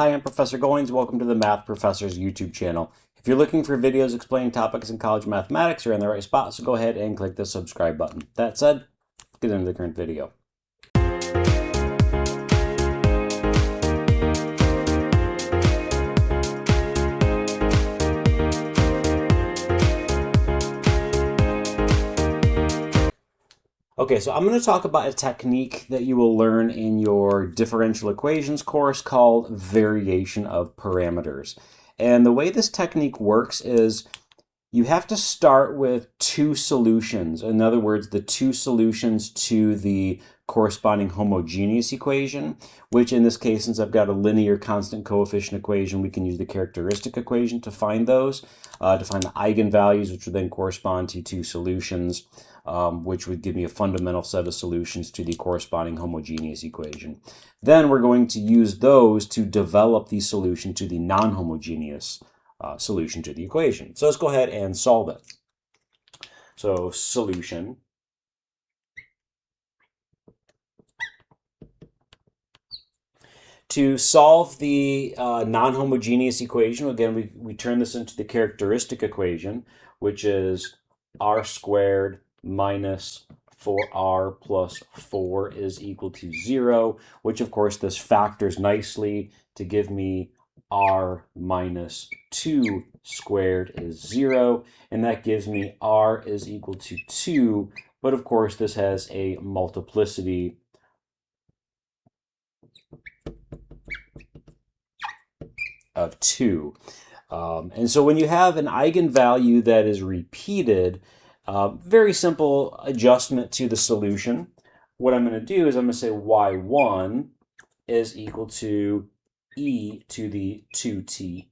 Hi, I'm Professor Goins. Welcome to the Math Professor's YouTube channel. If you're looking for videos explaining topics in college mathematics, you're in the right spot, so go ahead and click the subscribe button. That said, let's get into the current video. Okay, so I'm going to talk about a technique that you will learn in your differential equations course called variation of parameters. And the way this technique works is you have to start with two solutions. In other words, the two solutions to the corresponding homogeneous equation, which in this case, since I've got a linear constant coefficient equation, we can use the characteristic equation to find those, to find the eigenvalues, which would then correspond to two solutions, which would give me a fundamental set of solutions to the corresponding homogeneous equation. Then we're going to use those to develop the solution to the non-homogeneous solution to the equation. So let's go ahead and solve it. So solution. To solve the non-homogeneous equation, again, we turn this into the characteristic equation, which is r squared minus 4r plus 4 is equal to 0, which of course this factors nicely to give me r minus 2 squared is 0, and that gives me r is equal to 2, but of course this has a multiplicity of 2. And so when you have an eigenvalue that is repeated, very simple adjustment to the solution. What I'm going to do is I'm going to say y1 is equal to e to the 2t.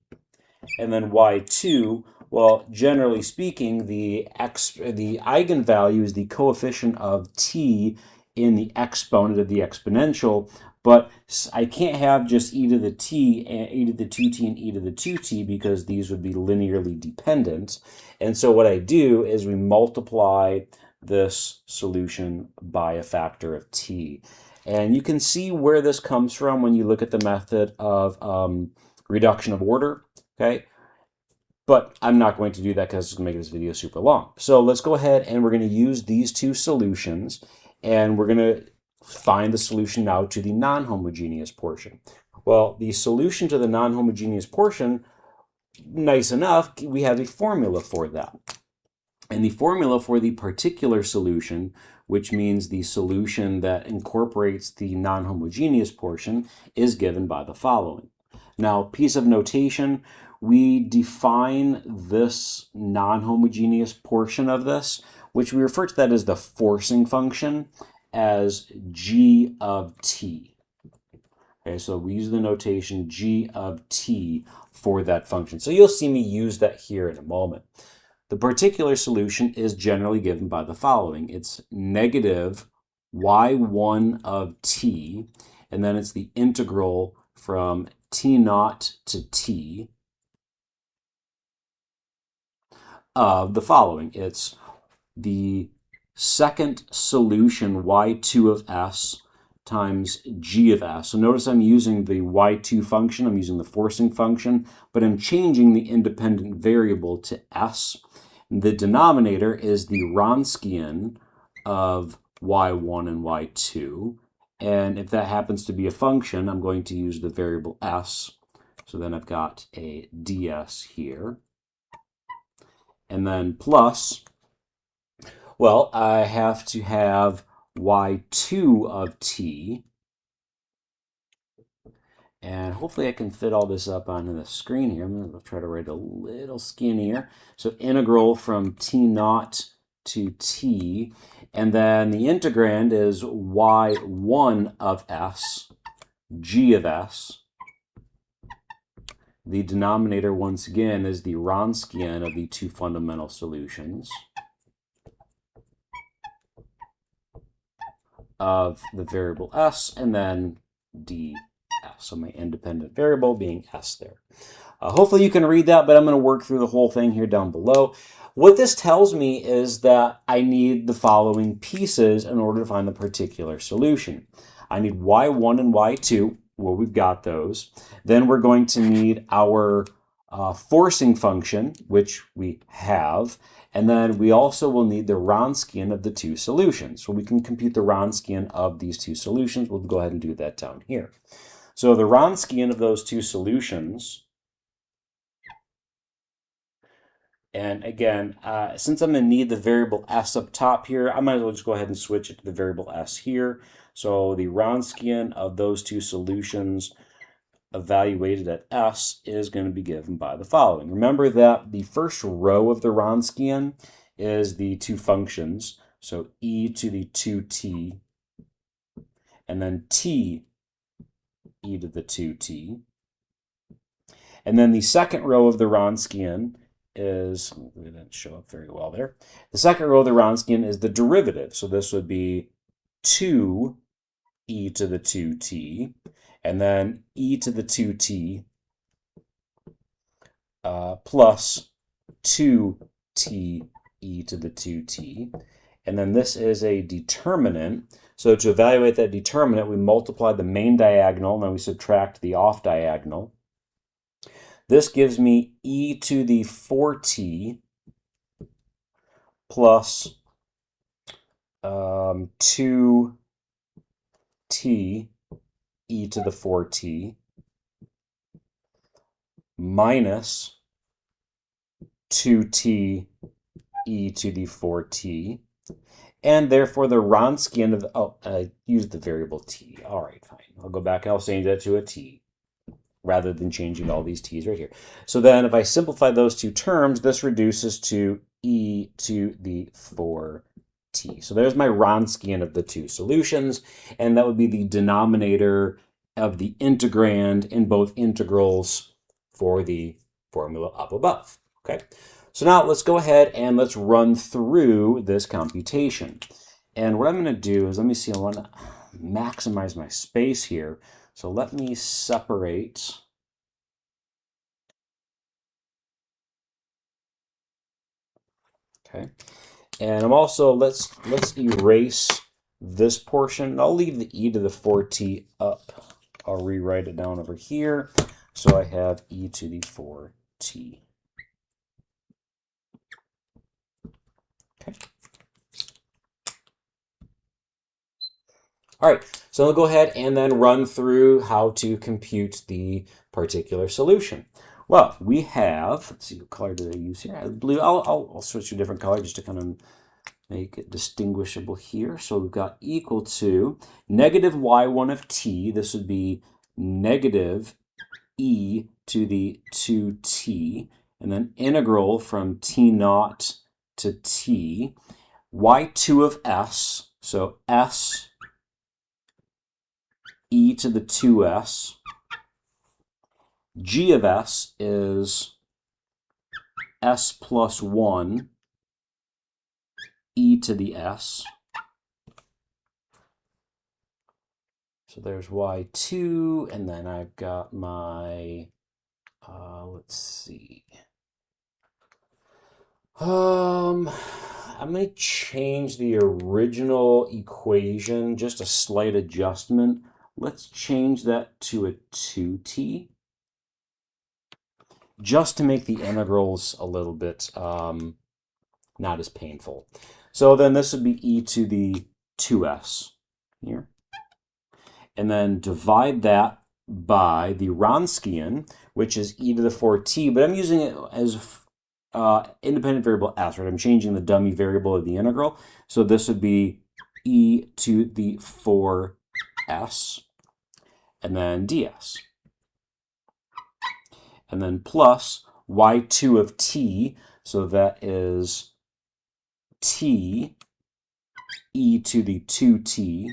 And then y2, well, generally speaking, the eigenvalue is the coefficient of t in the exponent of the exponential, but I can't have just e to the t, and e to the 2t, and e to the 2t because these would be linearly dependent. And so what I do is we multiply this solution by a factor of t. And you can see where this comes from when you look at the method of reduction of order, okay? But I'm not going to do that because it's going to make this video super long. So let's go ahead and we're going to use these two solutions, and we're going to find the solution now to the non-homogeneous portion. Well, the solution to the non-homogeneous portion, nice enough, we have a formula for that. And the formula for the particular solution, which means the solution that incorporates the non-homogeneous portion, is given by the following. Now, piece of notation, we define this non-homogeneous portion of this, which we refer to that as the forcing function, as g of t. Okay, so we use the notation g of t for that function. So you'll see me use that here in a moment. The particular solution is generally given by the following. It's negative y1 of t, and then it's the integral from t naught to t of the following. It's the second solution y2 of s times g of s. So notice I'm using the y2 function, I'm using the forcing function, but I'm changing the independent variable to s. The denominator is the Wronskian of y1 and y2, and if that happens to be a function, I'm going to use the variable s. So then I've got a ds here, and then plus, well, I have to have y2 of t, and hopefully I can fit all this up onto the screen here. I'm going to try to write a little skinnier. So integral from t naught to t, and then the integrand is y1 of s, g of s. The denominator, once again, is the Wronskian of the two fundamental solutions of the variable s, and then ds. So my independent variable being s there. Hopefully you can read that, but I'm going to work through the whole thing here down below. What this tells me is that I need the following pieces in order to find the particular solution. I need y1 and y2. well, we've got those. Then we're going to need our forcing function, which we have. And then we also will need the Wronskian of the two solutions. So we can compute the Wronskian of these two solutions. We'll go ahead and do that down here. So the Wronskian of those two solutions, and again, since I'm going to need the variable s up top here, I might as well just go ahead and switch it to the variable s here. So the Wronskian of those two solutions evaluated at s is going to be given by the following. Remember that the first row of the Wronskian is the two functions. So e to the 2t, and then t e to the 2t. And then the second row of the Wronskian is, it didn't show up very well there. The second row of the Wronskian is the derivative. So this would be 2 e to the 2t, and then e to the 2t plus 2t e to the 2t. And then this is a determinant. So to evaluate that determinant, we multiply the main diagonal, and then we subtract the off diagonal. This gives me e to the 4t plus 2t e to the 4t minus 2t e to the 4t. And therefore the Wronskian of, I used the variable t. All right, fine. I'll go back and I'll change that to a t, rather than changing all these t's right here. So then if I simplify those two terms, this reduces to e to the 4t. So there's my Wronskian of the two solutions, and that would be the denominator of the integrand in both integrals for the formula up above. Okay, so now let's go ahead and let's run through this computation. And what I'm going to do is, let me see, I want to maximize my space here. So let me separate. Okay. And I'm also, let's erase this portion. I'll leave the e to the 4t up. I'll rewrite it down over here. So I have e to the 4t. Okay. All right, so I'll go ahead and then run through how to compute the particular solution. Well, we have, let's see, what color did I use here? Blue. I'll switch to a different color just to kind of make it distinguishable here. So we've got equal to negative y1 of t. This would be negative e to the 2t, and then integral from t0 to t, y2 of s, so s e to the 2s. G of s is s plus 1 e to the s. So there's y2, and then I've got my, let's see. I'm going to change the original equation, just a slight adjustment. Let's change that to a 2t, just to make the integrals a little bit not as painful. So then this would be e to the 2s here. And then divide that by the Wronskian, which is e to the 4t, but I'm using it as independent variable s, right? I'm changing the dummy variable of the integral. So this would be e to the 4s, and then ds. And then plus y2 of t, so that is t e to the 2t,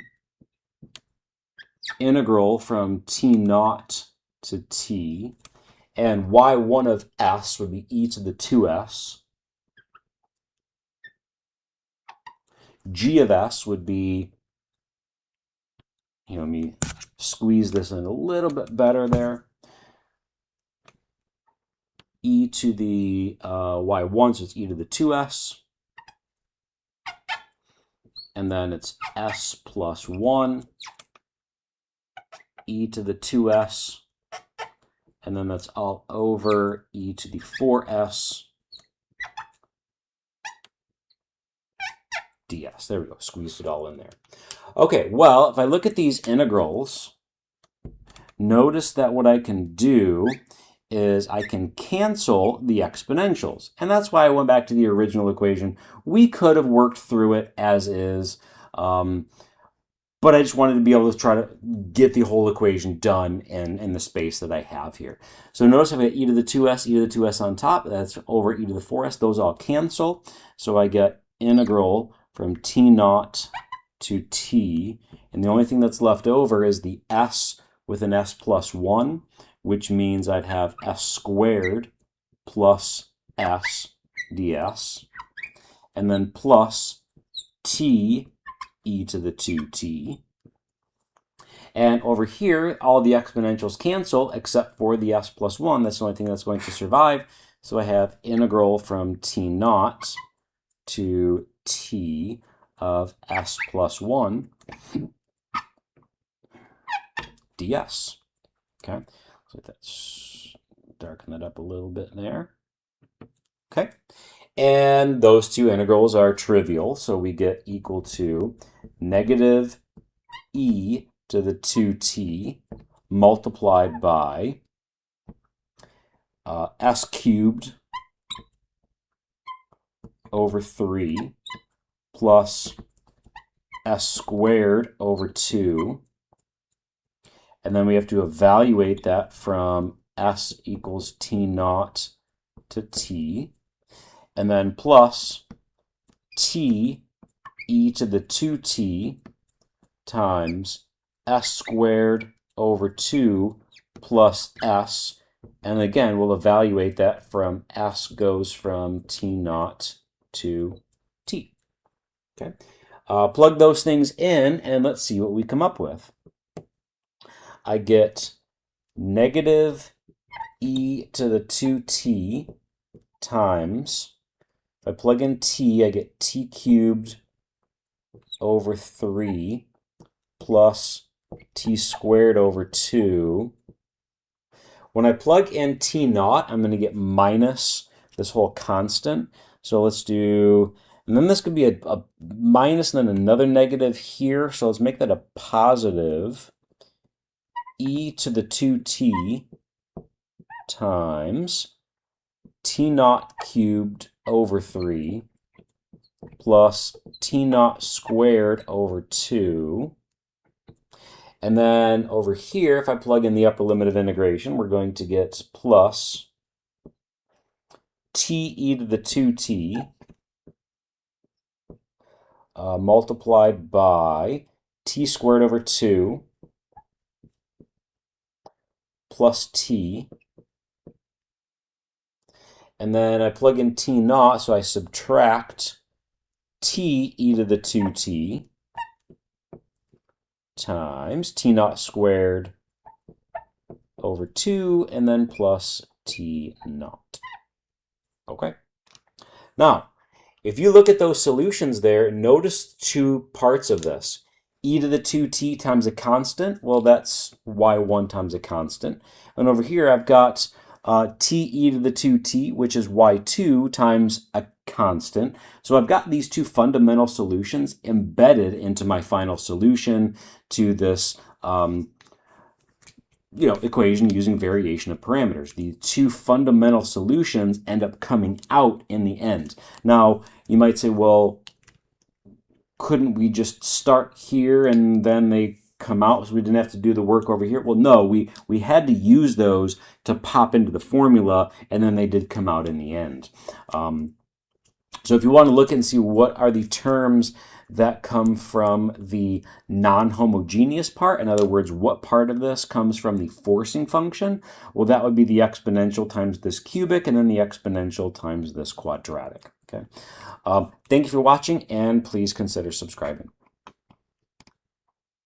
integral from t0 to t, and y1 of s would be e to the 2s. G of s would be, let me squeeze this in a little bit better there. E to the y1, so it's e to the 2s. And then it's s plus 1 e to the 2s, and then that's all over e to the 4s ds. There we go, squeezed it all in there. Okay, well, if I look at these integrals, notice that what I can do is I can cancel the exponentials. And that's why I went back to the original equation. We could have worked through it as is, but I just wanted to be able to try to get the whole equation done in the space that I have here. So notice I've got e to the 2s, e to the 2s on top. That's over e to the 4s. Those all cancel. So I get integral from t naught to t. And the only thing that's left over is the s with an s plus 1, which means I'd have s squared plus s ds, and then plus t e to the 2t. And over here, all the exponentials cancel except for the s plus 1. That's the only thing that's going to survive. So I have integral from t naught to t of s plus 1 ds. Okay, so let's darken that up a little bit there. Okay, and those two integrals are trivial, so we get equal to negative e to the 2t multiplied by s cubed over 3 plus s squared over 2. And then we have to evaluate that from s equals t naught to t. And then plus t e to the 2t times s squared over 2 plus s. And again, we'll evaluate that from s goes from t naught to t. Okay, plug those things in and let's see what we come up with. I get negative e to the 2t times, if I plug in t, I get t cubed over 3 plus t squared over 2. When I plug in t naught, I'm going to get minus this whole constant. So let's do, and then this could be a minus and then another negative here. So let's make that a positive e to the 2t times t naught cubed over 3 plus t naught squared over 2. And then over here, if I plug in the upper limit of integration, we're going to get plus t e to the 2t multiplied by t squared over 2 plus t, and then I plug in t naught, so I subtract t e to the 2t times t naught squared over 2, and then plus t naught. Okay. Now, if you look at those solutions there, notice two parts of this. E to the 2t times a constant, well, that's y1 times a constant. And over here, I've got t e to the 2t, which is y2 times a constant. So I've got these two fundamental solutions embedded into my final solution to this equation using variation of parameters. The two fundamental solutions end up coming out in the end. Now, you might say, well, couldn't we just start here and then they come out so we didn't have to do the work over here? Well, no, we had to use those to pop into the formula, and then they did come out in the end. So if you want to look and see what are the terms that come from the non-homogeneous part, in other words, what part of this comes from the forcing function, well, that would be the exponential times this cubic, and then the exponential times this quadratic. Okay. Thank you for watching, and please consider subscribing.